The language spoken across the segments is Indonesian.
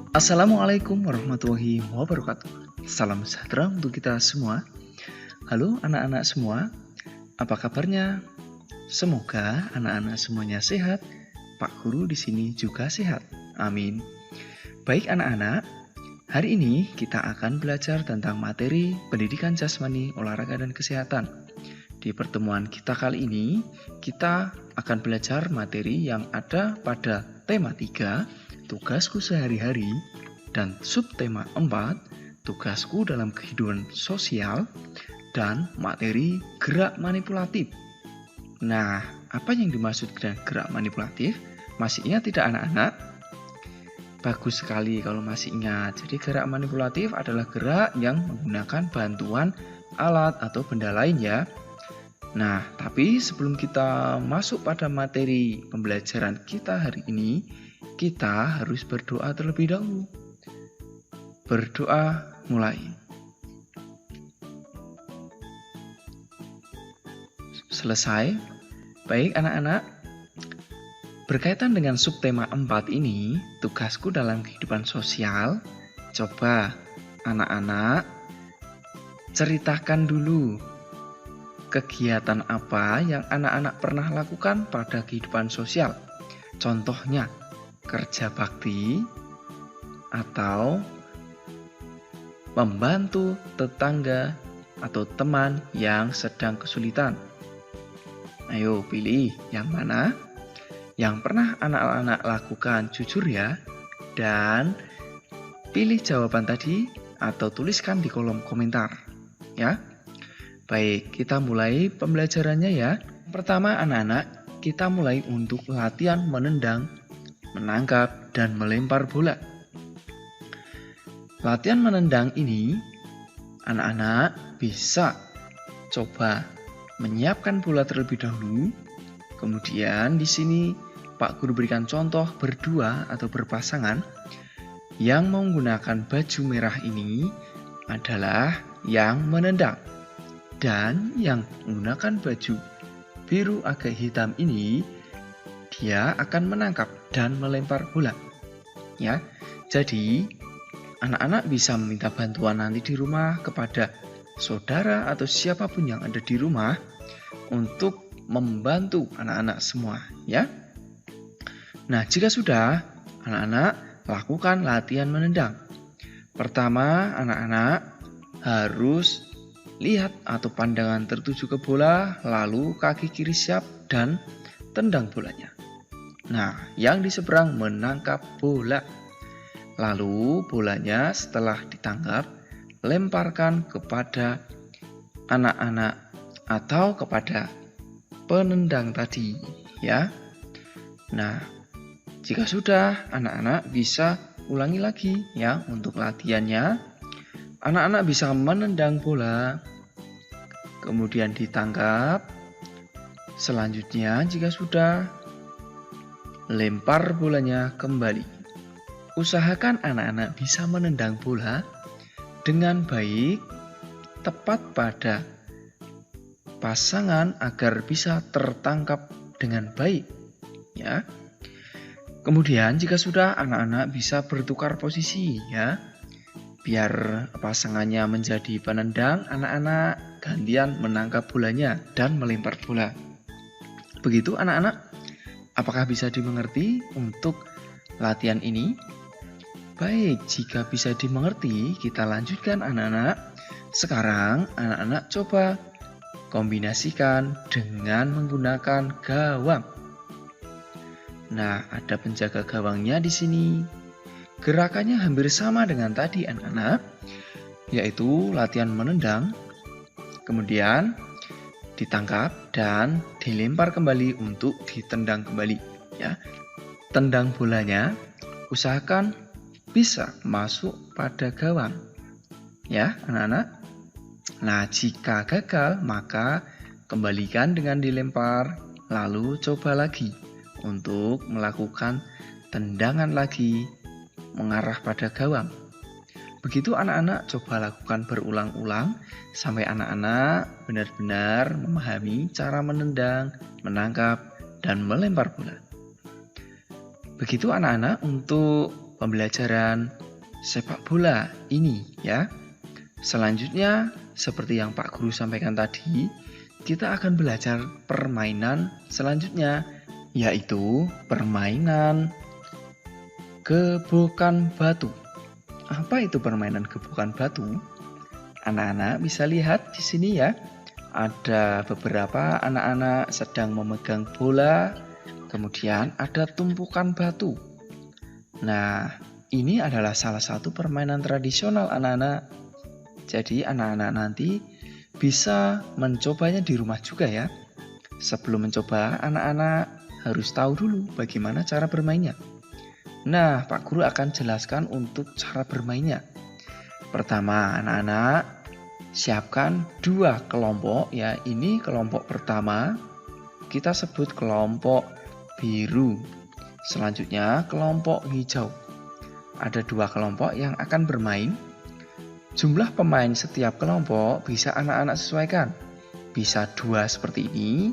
Assalamualaikum warahmatullahi wabarakatuh. Salam sejahtera untuk kita semua. Halo anak-anak semua, apa kabarnya? Semoga anak-anak semuanya sehat. Pak Guru di sini juga sehat. Amin. Baik anak-anak, hari ini kita akan belajar tentang materi pendidikan jasmani, olahraga dan kesehatan. Di pertemuan kita kali ini, kita akan belajar materi yang ada pada tema 3, tugasku sehari-hari, dan subtema 4, tugasku dalam kehidupan sosial, dan materi gerak manipulatif. Nah, apa yang dimaksud dengan gerak manipulatif? Masih ingat tidak anak-anak? Bagus sekali kalau masih ingat. Jadi gerak manipulatif adalah gerak yang menggunakan bantuan alat atau benda lain ya. Nah, tapi sebelum kita masuk pada materi pembelajaran kita hari ini, kita harus berdoa terlebih dahulu. Berdoa mulai. Selesai. Baik anak-anak, berkaitan dengan subtema 4 ini, tugasku dalam kehidupan sosial, coba anak-anak ceritakan dulu kegiatan apa yang anak-anak pernah lakukan pada kehidupan sosial. Contohnya, kerja bakti atau membantu tetangga atau teman yang sedang kesulitan. Ayo pilih yang mana yang pernah anak-anak lakukan, jujur ya. Dan pilih jawaban tadi atau tuliskan di kolom komentar ya. Baik, kita mulai pembelajarannya ya. Pertama anak-anak, kita mulai untuk latihan menendang, menangkap, dan melempar bola. Latihan menendang ini, anak-anak bisa coba menyiapkan bola terlebih dahulu. Kemudian di sini Pak Guru berikan contoh berdua atau berpasangan. Yang menggunakan baju merah ini adalah yang menendang. Dan yang menggunakan baju biru agak hitam ini, dia akan menangkap dan melempar bola. Ya, jadi anak-anak bisa meminta bantuan nanti di rumah kepada saudara atau siapapun yang ada di rumah untuk membantu anak-anak semua, ya. Nah, jika sudah, anak-anak lakukan latihan menendang. Pertama, anak-anak harus lihat atau pandangan tertuju ke bola, lalu kaki kiri siap dan tendang bolanya. Nah, yang di seberang menangkap bola. Lalu bolanya setelah ditangkap, lemparkan kepada anak-anak atau kepada penendang tadi, ya. Nah, jika sudah, anak-anak bisa ulangi lagi ya untuk latihannya. Anak-anak bisa menendang bola, kemudian ditangkap. Selanjutnya, jika sudah, lempar bolanya kembali. Usahakan anak-anak bisa menendang bola dengan baik, tepat pada pasangan agar bisa tertangkap dengan baik, ya. Kemudian jika sudah, anak-anak bisa bertukar posisi ya. Biar pasangannya menjadi penendang, anak-anak gantian menangkap bolanya dan melempar bola. Begitu anak-anak, apakah bisa dimengerti untuk latihan ini? Baik, jika bisa dimengerti, kita lanjutkan anak-anak. Sekarang anak-anak coba kombinasikan dengan menggunakan gawang. Nah, ada penjaga gawangnya di sini. Gerakannya hampir sama dengan tadi anak-anak, yaitu latihan menendang, kemudian ditangkap dan dilempar kembali untuk ditendang kembali. Ya, tendang bolanya, usahakan bisa masuk pada gawang. Ya, anak-anak. Nah, jika gagal, maka kembalikan dengan dilempar, lalu coba lagi untuk melakukan tendangan lagi mengarah pada gawang. Begitu anak-anak coba lakukan berulang-ulang sampai anak-anak benar-benar memahami cara menendang, menangkap, dan melempar bola. Begitu anak-anak untuk pembelajaran sepak bola ini ya. Selanjutnya, seperti yang Pak Guru sampaikan tadi, kita akan belajar permainan selanjutnya, yaitu permainan gebukan batu. Apa itu permainan gebukan batu? Anak-anak bisa lihat di sini ya. Ada beberapa anak-anak sedang memegang bola, kemudian ada tumpukan batu. Nah, ini adalah salah satu permainan tradisional anak-anak. Jadi anak-anak nanti bisa mencobanya di rumah juga ya. Sebelum mencoba, anak-anak harus tahu dulu bagaimana cara bermainnya. Nah, Pak Guru akan jelaskan untuk cara bermainnya. Pertama, anak-anak siapkan 2 kelompok ya. Ini kelompok pertama, kita sebut kelompok biru. Selanjutnya kelompok hijau. Ada 2 kelompok yang akan bermain. Jumlah pemain setiap kelompok bisa anak-anak sesuaikan. Bisa 2 seperti ini,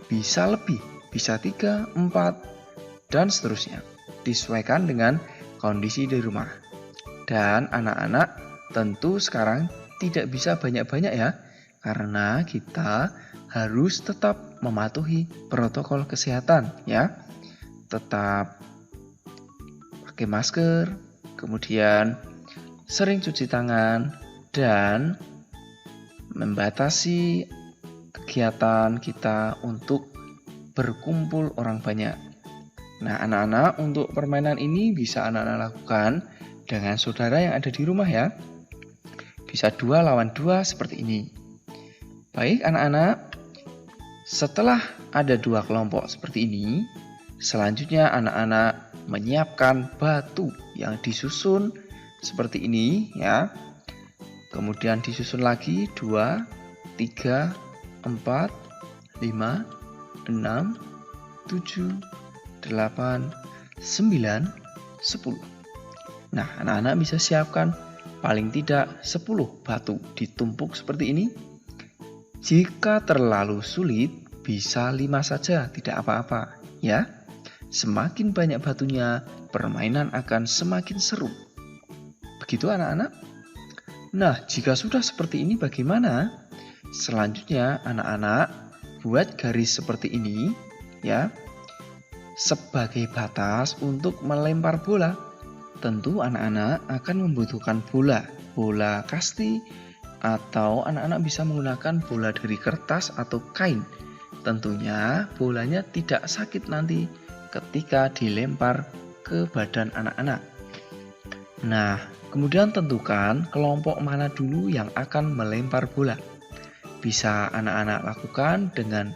bisa lebih, bisa 3, 4, dan seterusnya. Disesuaikan dengan kondisi di rumah. Dan anak-anak tentu sekarang tidak bisa banyak-banyak ya, karena kita harus tetap mematuhi protokol kesehatan ya. Tetap pakai masker, kemudian sering cuci tangan, dan membatasi kegiatan kita untuk berkumpul orang banyak. Nah, anak-anak untuk permainan ini bisa anak-anak lakukan dengan saudara yang ada di rumah ya. Bisa 2 lawan 2 seperti ini. Baik anak-anak, setelah ada 2 kelompok seperti ini, selanjutnya anak-anak menyiapkan batu yang disusun seperti ini ya. Kemudian disusun lagi 2, 3, 4, 5, 6, 7, 8, 9, 10. Nah, anak-anak bisa siapkan paling tidak 10 batu ditumpuk seperti ini. Jika terlalu sulit, bisa 5 saja, tidak apa-apa ya. Semakin banyak batunya, permainan akan semakin seru. Begitu anak-anak? Nah, jika sudah seperti ini bagaimana? Selanjutnya anak-anak buat garis seperti ini ya, sebagai batas untuk melempar bola. Tentu anak-anak akan membutuhkan bola kasti, atau anak-anak bisa menggunakan bola dari kertas atau kain. Tentunya bolanya tidak sakit nanti ketika dilempar ke badan anak-anak. Nah, kemudian tentukan kelompok mana dulu yang akan melempar bola. Bisa anak-anak lakukan dengan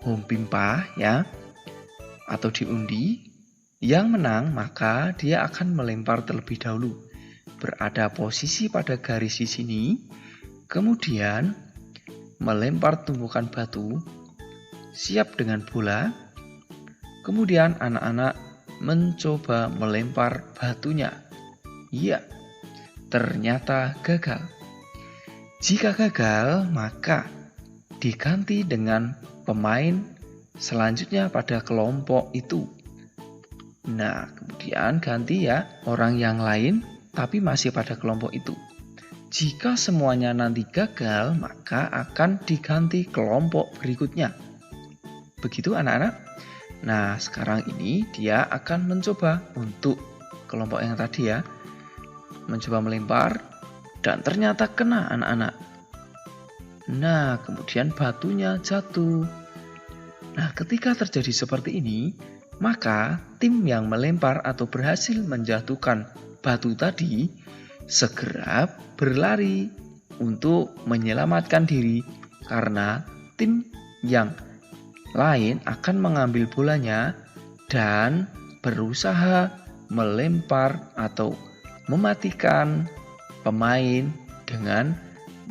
home pimpah ya, atau diundi. Yang menang maka dia akan melempar terlebih dahulu, berada posisi pada garis di sini, kemudian melempar tumpukan batu, siap dengan bola. Kemudian anak-anak mencoba melempar batunya. Iya, ternyata gagal. Jika gagal, maka diganti dengan pemain selanjutnya pada kelompok itu. Nah, kemudian ganti ya orang yang lain tapi masih pada kelompok itu. Jika semuanya nanti gagal, maka akan diganti kelompok berikutnya. Begitu anak-anak? Nah, sekarang ini dia akan mencoba untuk kelompok yang tadi ya, mencoba melempar dan ternyata kena anak-anak. Nah, kemudian batunya jatuh. Nah, ketika terjadi seperti ini, maka tim yang melempar atau berhasil menjatuhkan batu tadi segera berlari untuk menyelamatkan diri, karena tim yang lain akan mengambil bolanya dan berusaha melempar atau mematikan pemain dengan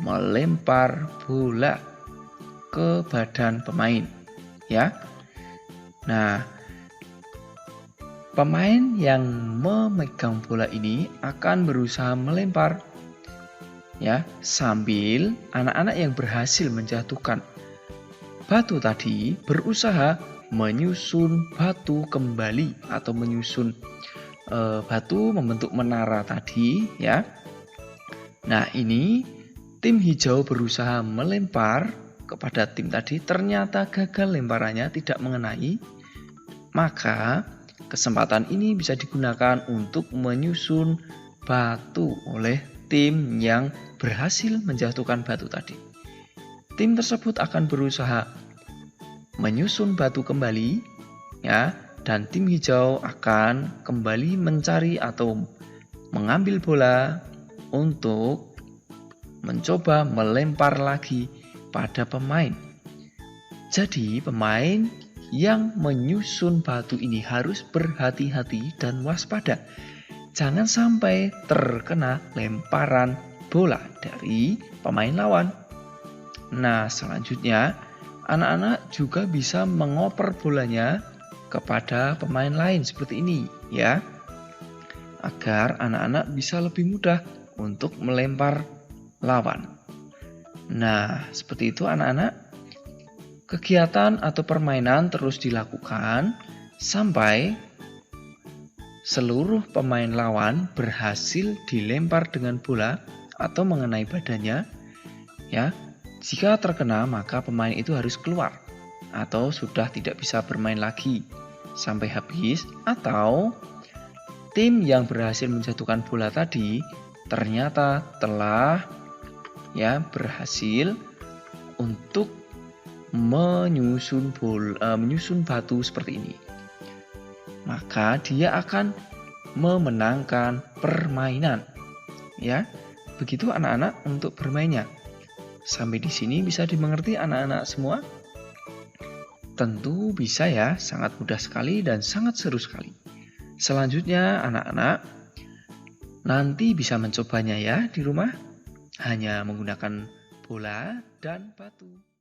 melempar bola ke badan pemain ya. Nah, pemain yang memegang bola ini akan berusaha melempar ya, sambil anak-anak yang berhasil menjatuhkan batu tadi berusaha menyusun batu kembali atau menyusun batu membentuk menara tadi ya. Nah, ini tim hijau berusaha melempar kepada tim tadi, ternyata gagal lemparannya, tidak mengenai. Maka kesempatan ini bisa digunakan untuk menyusun batu oleh tim yang berhasil menjatuhkan batu tadi. Tim tersebut akan berusaha menyusun batu kembali ya, dan tim hijau akan kembali mencari atau mengambil bola untuk mencoba melempar lagi pada pemain. Jadi pemain yang menyusun batu ini harus berhati-hati dan waspada. Jangan sampai terkena lemparan bola dari pemain lawan. Nah, selanjutnya anak-anak juga bisa mengoper bolanya kepada pemain lain seperti ini ya, agar anak-anak bisa lebih mudah untuk melempar lawan. Nah, seperti itu anak-anak. Kegiatan atau permainan terus dilakukan sampai seluruh pemain lawan berhasil dilempar dengan bola atau mengenai badannya ya. Jika terkena, maka pemain itu harus keluar atau sudah tidak bisa bermain lagi sampai habis, atau tim yang berhasil menjatuhkan bola tadi ternyata telah berhasil untuk menyusun batu seperti ini. Maka dia akan memenangkan permainan. Ya, begitu anak-anak untuk bermainnya. Sampai di sini bisa dimengerti anak-anak semua? Tentu bisa ya, sangat mudah sekali dan sangat seru sekali. Selanjutnya anak-anak nanti bisa mencobanya ya di rumah, hanya menggunakan bola dan batu.